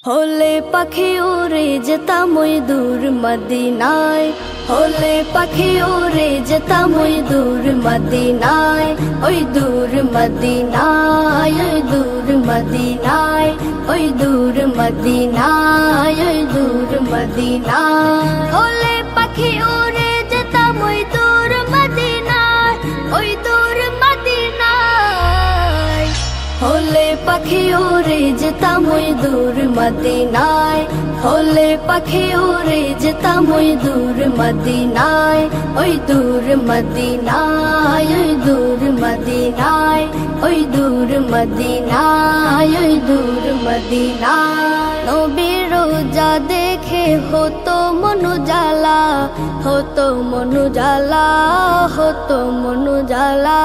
হলে পাখি উড়ে যেতাম ওই দূর মদিনায়, হলে পাখি উড়ে যেতাম ওই দূর মদিনায়, ওই দূর মদিনায়, ওই দূর মদিনায়, ওই দূর মদিনায়, ওই দূর মদিনায়। হলে পাখি উড়ে যেতাম ওই দূর মদিনায়, ওই দূর মদিনায়। হলে পাখি উড়ে যেতাম ওই দূর মদিনায়, হলে পাখি উড়ে যেতাম ওই দূর মদিনায়, ওই দূর মদিনায়, ওই দূর মদিনায়, ওই দূর মদিনায়, ওই দূর মদিনায়। নবীর রোজা দেখে হতো মনু জ্বালা, হতো মনু জ্বালা, হতো মনু জ্বালা।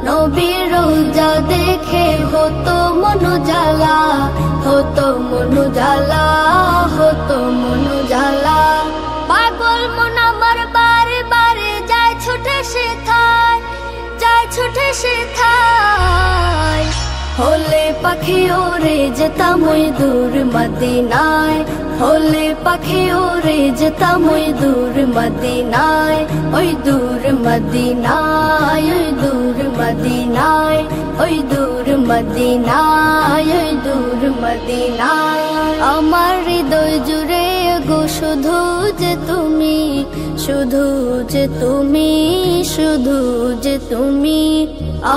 নবীর রোজা দেখে হতো মনু জ্বালা, হতো মনু জ্বালা, হতো মনু জ্বালা। পাগল মন আমার বারে বারে যায় ছুটে সেথায়, যায় ছুটে সেথায়। হলে পাখি উড়ে যেতাম ওই দূর মদিনায়, হলে পাখি উড়ে যেতাম ওই দূর মদিনায়, ওই দূর মদিনায়, ওই দূর মদিনায়, ওই দূর মদিনায়, ওই দূর মদিনায়। আমার হৃদয় জুড়ে গো শুধু যে তুমি, শুধু যে তুমি, শুধু যে তুমি।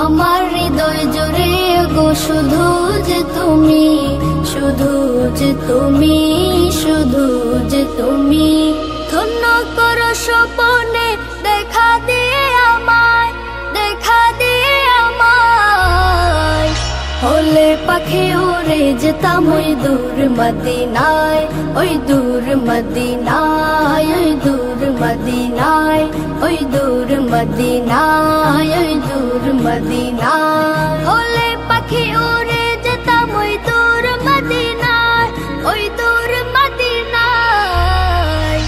আমার হৃদয় জুড়ে গো শুধু যে তুমি, শুধু যে তুমি, শুধু যে তুমি। ধন্য করো স্বপনে দেখা দিয়ে আমায়, দেখা দিয়ে আমায়। হলে পাখি উড়ে যেতাম ওই দূর মদিনায়, ওই দূর মদিনায়, ওই দূর মদিনায়, ওই দূর মদিনায়, ওই দূর মদিনায়। হলে পাখি উড়ে যেতাম ওই দূর মদিনায়, ওই দূর মদিনায়।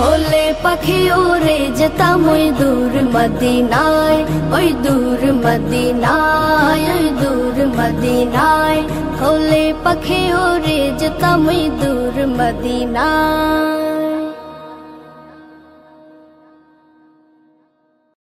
হলে পাখি উড়ে যেতাম ওই দূর মদিনায়, ওই দূর মদিনায়, ওই দূর মদিনায়। হলে পাখি উড়ে যেতাম ওই দূর মদিনায়।